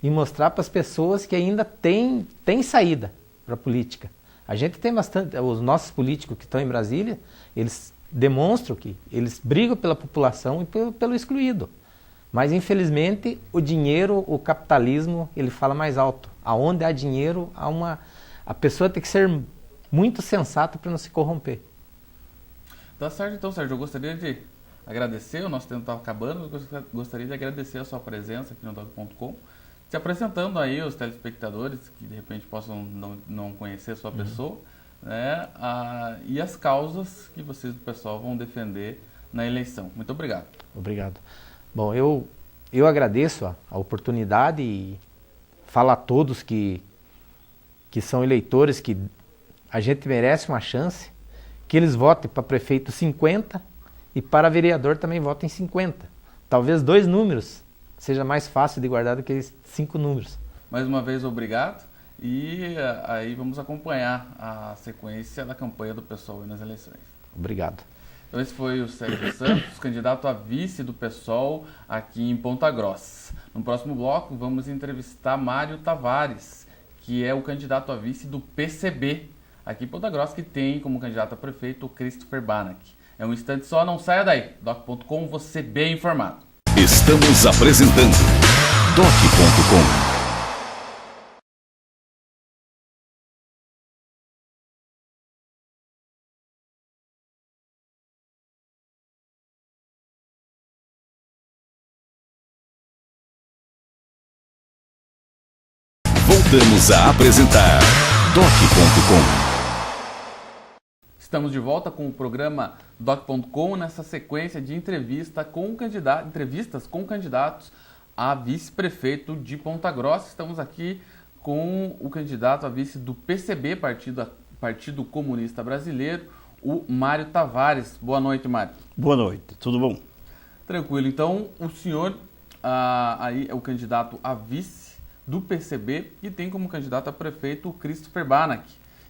Speaker 4: e mostrar para as pessoas que ainda tem saída para a política. A gente tem bastante, os nossos políticos que estão em Brasília, eles demonstram que eles brigam pela população e pelo excluído. Mas, infelizmente, o dinheiro, o capitalismo, ele fala mais alto. Aonde há dinheiro, a pessoa tem que ser muito sensata para não se corromper.
Speaker 2: Tá certo, então, Sérgio, eu gostaria de agradecer, o nosso tempo está acabando, eu gostaria de agradecer a sua presença aqui no Doc.com, se apresentando aí aos telespectadores que de repente possam não conhecer a sua pessoa, né, e as causas que vocês do pessoal vão defender na eleição. Muito obrigado.
Speaker 4: Obrigado. Bom, eu agradeço a oportunidade e falo a todos que são eleitores que a gente merece uma chance, que eles votem para prefeito 50 e para vereador também votem 50. Talvez 2 números seja mais fácil de guardar do que 5 números.
Speaker 2: Mais uma vez, obrigado. E aí vamos acompanhar a sequência da campanha do PSOL nas eleições.
Speaker 4: Obrigado.
Speaker 2: Então esse foi o Sérgio Santos, candidato a vice do PSOL aqui em Ponta Grossa. No próximo bloco vamos entrevistar Mário Tavares, que é o candidato a vice do PCB aqui em Ponta Grossa, que tem como candidato a prefeito o Christopher Banach. É um instante só, não saia daí. Doc.com, você bem informado.
Speaker 1: Estamos apresentando Doc.com. Voltamos a apresentar Doc.com.
Speaker 2: Estamos de volta com o programa Doc.com nessa sequência de entrevistas com candidatos a vice-prefeito de Ponta Grossa. Estamos aqui com o candidato a vice do PCB, Partido Comunista Brasileiro, o Mário Tavares. Boa noite, Mário.
Speaker 5: Boa noite, tudo bom?
Speaker 2: Tranquilo. Então, o senhor aí é o candidato a vice do PCB e tem como candidato a prefeito o Christopher Banach.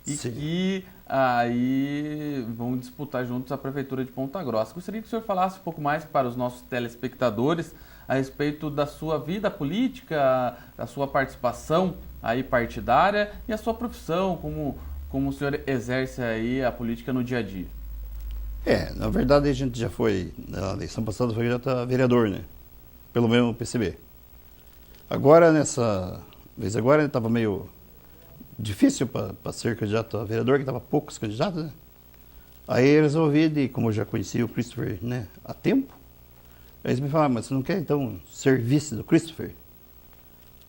Speaker 2: E
Speaker 5: Sim.
Speaker 2: que aí vão disputar juntos a Prefeitura de Ponta Grossa. Gostaria que o senhor falasse um pouco mais para os nossos telespectadores a respeito da sua vida política, da sua participação aí partidária e a sua profissão, como o senhor exerce aí a política no dia a dia?
Speaker 5: Na verdade a gente já foi, na eleição passada foi já vereador, né? Pelo menos o PCB. Agora, nessa vez agora, estava meio difícil para ser candidato a vereador, que estava poucos candidatos, né? Aí eu resolvi, como eu já conhecia o Christopher, né, há tempo, aí eles me falaram, mas você não quer então ser vice do Christopher?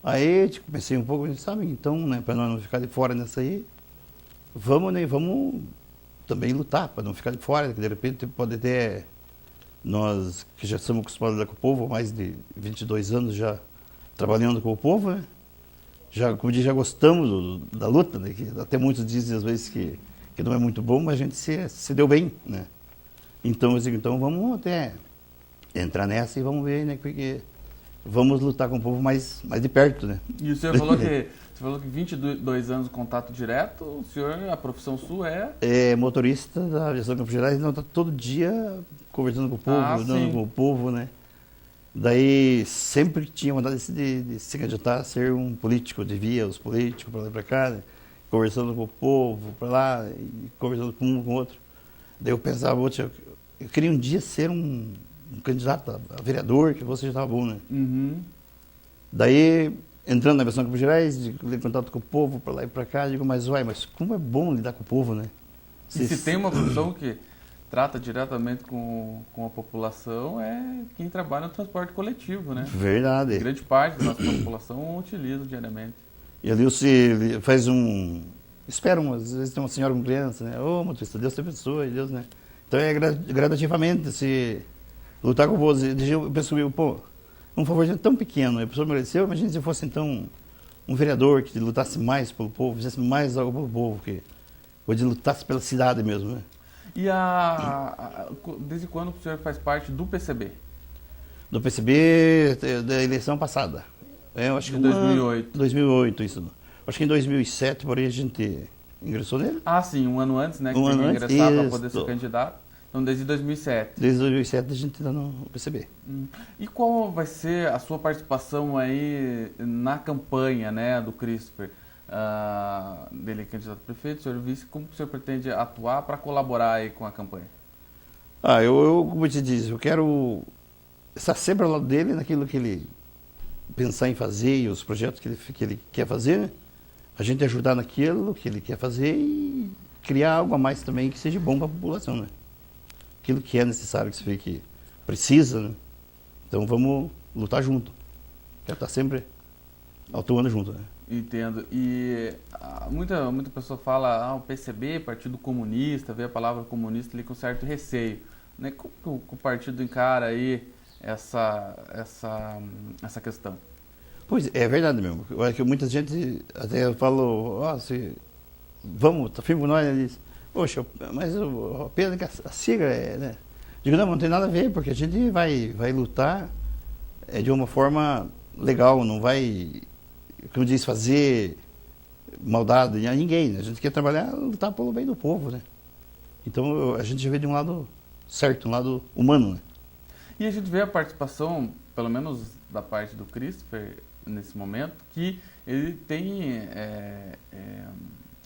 Speaker 5: Aí pensei um pouco, sabe, então, né, para nós não ficar de fora nessa aí, vamos também lutar para não ficar de fora, que de repente pode ter, nós que já estamos acostumados a lidar com o povo, mais de 22 anos já trabalhando com o povo, né? Como diz, já gostamos da luta, né? Que até muitos dizem às vezes que não é muito bom, mas a gente se deu bem, né? Então eu digo, então vamos até entrar nessa e vamos ver, né? Porque vamos lutar com o povo mais de perto, né?
Speaker 2: E o senhor falou que 22 anos de contato direto, o senhor, a profissão sua
Speaker 5: é motorista da aviação Campos Gerais, não está todo dia conversando com o povo, andando com o povo, né? Daí sempre tinha vontade de se candidatar a ser um político, de via os políticos para lá e para cá, né? Conversando com o povo para lá, e conversando com um com o outro. Daí eu pensava, eu queria um dia ser um candidato a vereador, que você já estava bom, né?
Speaker 2: Uhum.
Speaker 5: Daí, entrando na aviação Campos Gerais, de contato com o povo para lá e para cá, digo, mas como é bom lidar com o povo, né?
Speaker 2: E se tem uma profissão que trata diretamente com a população, é quem trabalha no transporte coletivo, né?
Speaker 5: Verdade.
Speaker 2: Grande parte da nossa população utiliza diariamente.
Speaker 5: E ali você faz às vezes tem uma senhora com criança, né? Ô, motorista, Deus te abençoe, Deus, né? Então é gradativamente se lutar com o povo. Eu penso, um favorzinho tão pequeno, a pessoa mereceu, imagina se fosse então um vereador que lutasse mais pelo povo, fizesse mais algo pelo povo, ou de lutasse pela cidade mesmo, né?
Speaker 2: E desde quando o senhor faz parte do PCB?
Speaker 5: Do PCB da eleição passada. Eu acho que
Speaker 2: 2008.
Speaker 5: 2008, isso. Acho que em 2007, por aí, a gente ingressou nele.
Speaker 2: Ah, sim, um ano antes, né? Que tem que ingressar para poder ser candidato. Então, desde 2007.
Speaker 5: Desde 2007 a gente está no PCB.
Speaker 2: E qual vai ser a sua participação aí na campanha, né, do Christopher? Dele candidato a prefeito, senhor vice, como o senhor pretende atuar para colaborar aí com a campanha?
Speaker 5: Como eu te disse, eu quero estar sempre ao lado dele naquilo que ele pensar em fazer e os projetos que ele quer fazer, né? A gente ajudar naquilo que ele quer fazer e criar algo a mais também que seja bom para a população, né? Aquilo que é necessário, que se vê que precisa, né? Então vamos lutar junto. Quero estar sempre atuando junto, né?
Speaker 2: Entendo. E muita pessoa fala, o PCB, Partido Comunista, vê a palavra comunista ali com certo receio, né? Como que o partido encara aí essa questão?
Speaker 5: Pois é verdade mesmo. Eu acho que muita gente até falou, vamos, tá firme com nós, ele diz, poxa, mas a pena que a sigla né? Digo, não tem nada a ver, porque a gente vai lutar de uma forma legal, não vai, como diz, fazer maldade a ninguém, né? A gente quer trabalhar, lutar pelo bem do povo, né? Então a gente vê de um lado certo, um lado humano, né?
Speaker 2: E a gente vê a participação, pelo menos da parte do Christopher, nesse momento, que ele tem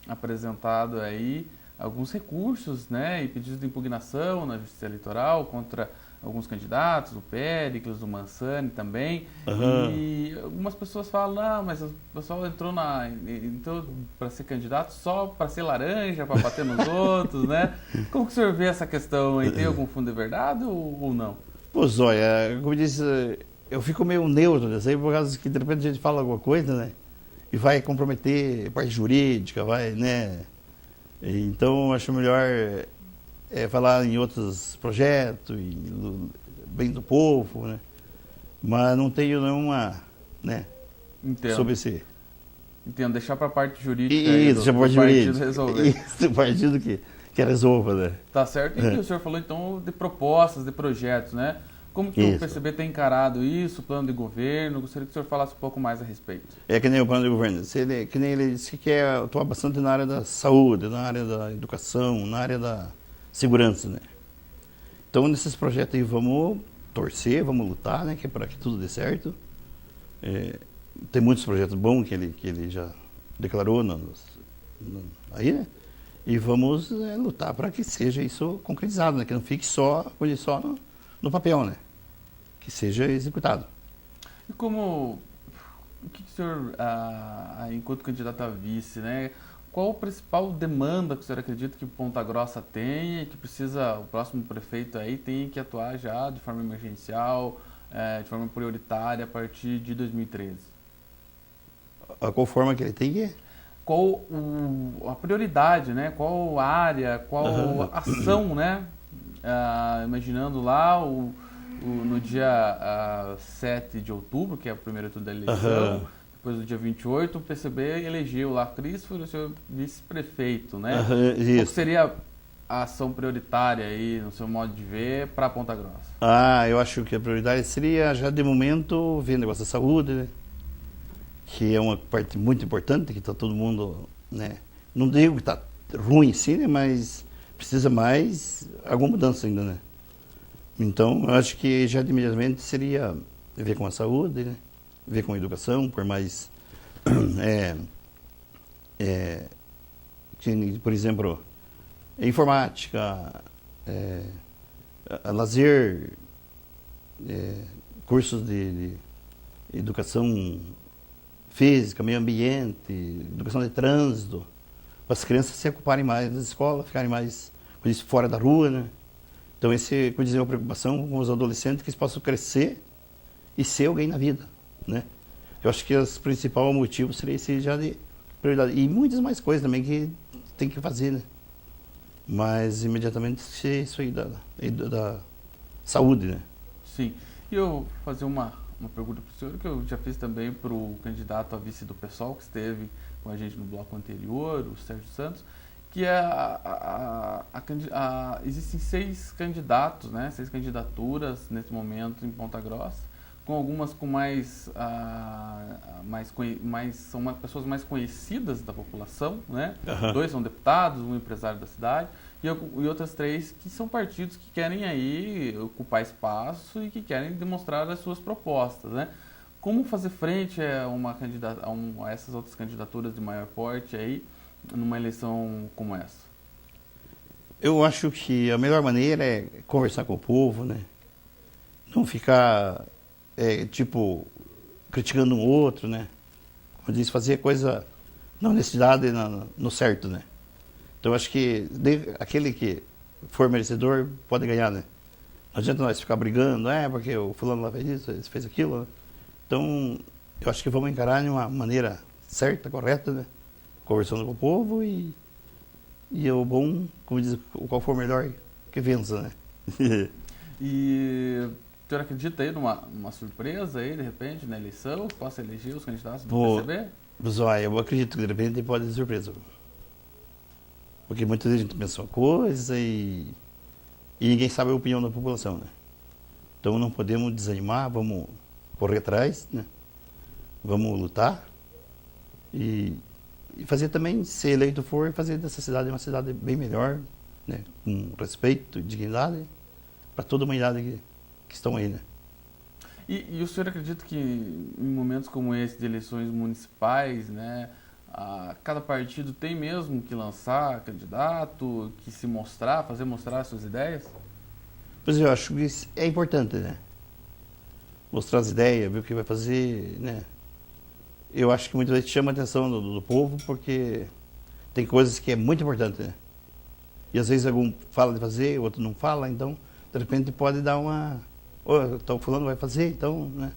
Speaker 2: apresentado aí alguns recursos, né, e pedidos de impugnação na Justiça Eleitoral contra alguns candidatos, o Péricles, o Mansani também.
Speaker 5: Uhum.
Speaker 2: E algumas pessoas falam, não, mas o pessoal entrou para ser candidato só para ser laranja, para bater nos outros, né? Como que o senhor vê essa questão aí? Tem algum fundo de verdade ou não?
Speaker 5: Pô, Zóia, como eu disse, eu fico meio neutro nessa aí, por causa que de repente a gente fala alguma coisa, né? E vai comprometer a parte jurídica, né? Então, acho melhor falar em outros projetos, bem do povo, né? Mas não tenho nenhuma, né?
Speaker 2: Entendo.
Speaker 5: Sobre esse...
Speaker 2: Entendo, deixar para a parte jurídica
Speaker 5: Isso, deixar para a parte jurídica.
Speaker 2: Resolver.
Speaker 5: Isso, o partido que resolva, né?
Speaker 2: Tá certo. E o senhor falou, então, de propostas, de projetos, né? Como que o PCB tem encarado isso, o plano de governo? Gostaria que o senhor falasse um pouco mais a respeito. É
Speaker 5: que nem o plano de governo. Que nem ele disse que quer atuar bastante na área da saúde, na área da educação, na área da segurança, né? Então, nesses projetos aí, vamos torcer, vamos lutar, né? Que é para que tudo dê certo. tem muitos projetos bons que ele já declarou aí, né? E vamos lutar para que seja isso concretizado, né? Que não fique só no papel, né? Que seja executado.
Speaker 2: E o que o senhor, enquanto candidato a vice, né? Qual a principal demanda que o senhor acredita que Ponta Grossa tem e que o próximo prefeito aí tem que atuar já de forma emergencial, de forma prioritária a partir de 2013?
Speaker 5: Qual forma que ele tem que...
Speaker 2: Qual a prioridade, né? Qual área, qual ação, né? Imaginando lá no dia 7 de outubro, que é o primeiro turno da eleição, depois do dia 28, o PCB elegeu lá Cristóvão, o seu vice-prefeito, né? Qual seria a ação prioritária aí, no seu modo de ver, para Ponta Grossa?
Speaker 5: Eu acho que a prioridade seria, já de momento, ver o negócio da saúde, né? Que é uma parte muito importante, que está todo mundo, né? Não digo que está ruim sim, né? Mas precisa mais alguma mudança ainda, né? Então, eu acho que já de imediatamente seria ver com a saúde, né? Ver com a educação, por mais... por exemplo, informática, lazer, cursos de educação física, meio ambiente, educação de trânsito, para as crianças se ocuparem mais das escolas, ficarem mais, por isso, fora da rua, né? Então, como dizer, é uma preocupação com os adolescentes que eles possam crescer e ser alguém na vida, né? Eu acho que o principal motivo seria esse já de prioridade. E muitas mais coisas também que tem que fazer, né? Mas, imediatamente, ser isso aí da saúde, né?
Speaker 2: Sim. E eu vou fazer uma pergunta para o senhor, que eu já fiz também para o candidato a vice do PSOL, que esteve com a gente no bloco anterior, o Sérgio Santos, que existem 6 candidatos, né, 6 candidaturas nesse momento em Ponta Grossa, com algumas com são pessoas mais conhecidas da população, né? 2 são deputados, um empresário da cidade, e outras 3 que são partidos que querem aí ocupar espaço e que querem demonstrar as suas propostas, né? Como fazer frente a essas outras candidaturas de maior porte aí, numa eleição como essa?
Speaker 5: Eu acho que a melhor maneira é conversar com o povo, né? Não ficar, criticando um outro, né? Como diz, fazer coisa na honestidade, no certo, né? Então, eu acho que aquele que for merecedor pode ganhar, né? Não adianta nós ficar brigando, porque o fulano lá fez isso, ele fez aquilo, né? Então, eu acho que vamos encarar de uma maneira certa, correta, né? Conversando com o povo e o bom, como diz, qual for melhor que vença, né?
Speaker 2: E o senhor acredita aí numa surpresa aí, de repente, na eleição, que possa eleger os candidatos do PCB?
Speaker 5: Eu acredito que de repente pode ter surpresa. Porque muitas vezes a gente pensa uma coisa e ninguém sabe a opinião da população, né? Então não podemos desanimar, vamos correr atrás, né? Vamos lutar e fazer também, se eleito for, fazer dessa cidade uma cidade bem melhor, né? Com respeito e dignidade para toda a humanidade que estão aí, né?
Speaker 2: E o senhor acredita que em momentos como esse de eleições municipais, né, cada partido tem mesmo que lançar candidato, que se mostrar, fazer mostrar as suas ideias?
Speaker 5: Pois eu acho que isso é importante, né? Mostrar as ideias, ver o que vai fazer, né? Eu acho que muitas vezes chama a atenção do povo porque tem coisas que é muito importante, né? E às vezes algum fala de fazer, o outro não fala, então de repente pode dar então fulano vai fazer, então, né?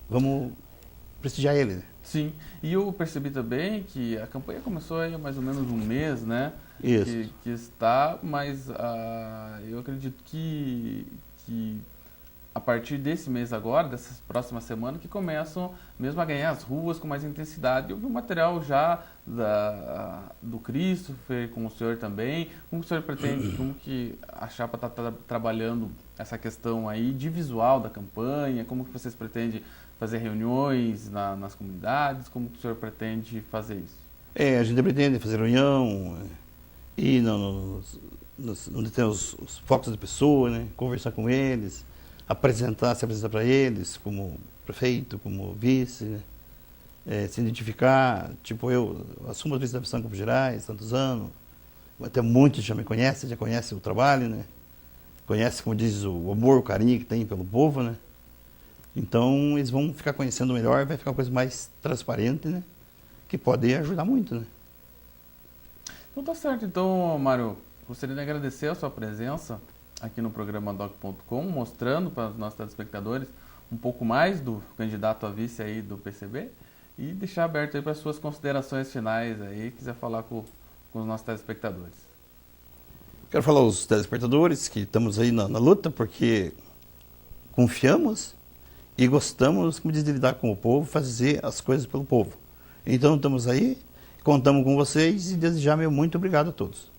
Speaker 5: Vamos prestigiar ele, né?
Speaker 2: Sim, e eu percebi também que a campanha começou aí há mais ou menos um mês, né?
Speaker 5: Isso.
Speaker 2: Que está, mas eu acredito que a partir desse mês agora, dessas próximas semanas, que começam mesmo a ganhar as ruas com mais intensidade. Eu vi o material já do Christopher, com o senhor também. Como o senhor pretende, como que a chapa está trabalhando essa questão aí de visual da campanha? Como que vocês pretendem fazer reuniões nas comunidades? Como que o senhor pretende fazer isso?
Speaker 5: A gente pretende fazer reunião, ir onde tem os focos de pessoa, né? Conversar com eles, se apresentar para eles como prefeito, como vice, né? Se identificar, tipo, eu assumo a vice-da-missão em Campos Gerais, tantos anos, até muitos já me conhecem, já conhecem o trabalho, né? Conhece, como diz, o amor, o carinho que tem pelo povo, né? Então, eles vão ficar conhecendo melhor, vai ficar uma coisa mais transparente, né? Que pode ajudar muito, né?
Speaker 2: Então tá certo. Então, Mário, gostaria de agradecer a sua presença aqui no programa Doc.com, mostrando para os nossos telespectadores um pouco mais do candidato a vice aí do PCB e deixar aberto aí para as suas considerações finais aí, quiser falar com os nossos telespectadores.
Speaker 5: Quero falar aos telespectadores que estamos aí na luta porque confiamos e gostamos, como diz, de lidar com o povo, fazer as coisas pelo povo. Então estamos aí, contamos com vocês e desejar meu muito obrigado a todos.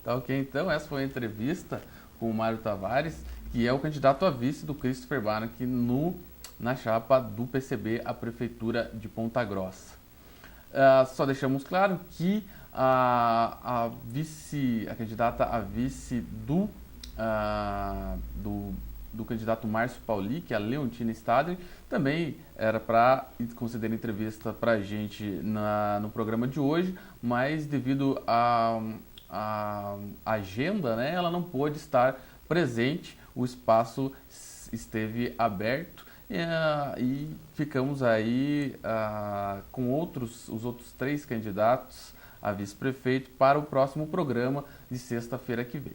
Speaker 2: Tá ok, então essa foi a entrevista com o Mário Tavares, que é o candidato a vice do Christopher Barnack na chapa do PCB à Prefeitura de Ponta Grossa. Só deixamos claro que a candidata a vice do candidato Márcio Pauli, que é a Leontina Stadler, também era para conceder entrevista para a gente no programa de hoje, mas devido à agenda, né, ela não pôde estar presente, o espaço esteve aberto e ficamos aí com os outros 3 candidatos a vice-prefeito para o próximo programa de sexta-feira que vem.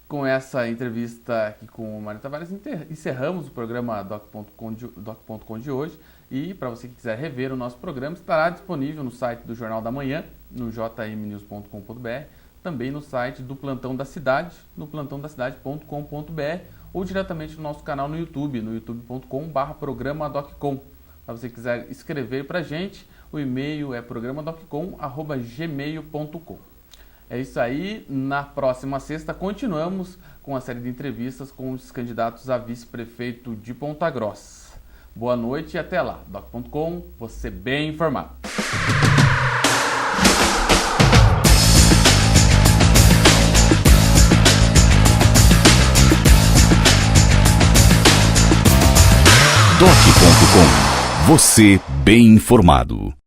Speaker 2: Com essa entrevista aqui com o Mário Tavares, encerramos o programa Doc.com de hoje. E para você que quiser rever o nosso programa, estará disponível no site do Jornal da Manhã, no jmnews.com.br, também no site do Plantão da Cidade, no plantãodacidade.com.br, ou diretamente no nosso canal no YouTube, no youtube.com/programadoccom. Se você quiser escrever para a gente, o e-mail é programadoccom@gmail.com. É isso aí, na próxima sexta continuamos com a série de entrevistas com os candidatos a vice-prefeito de Ponta Grossa. Boa noite e até lá. Doc.com, você bem informado.
Speaker 1: Doc.com, você bem informado.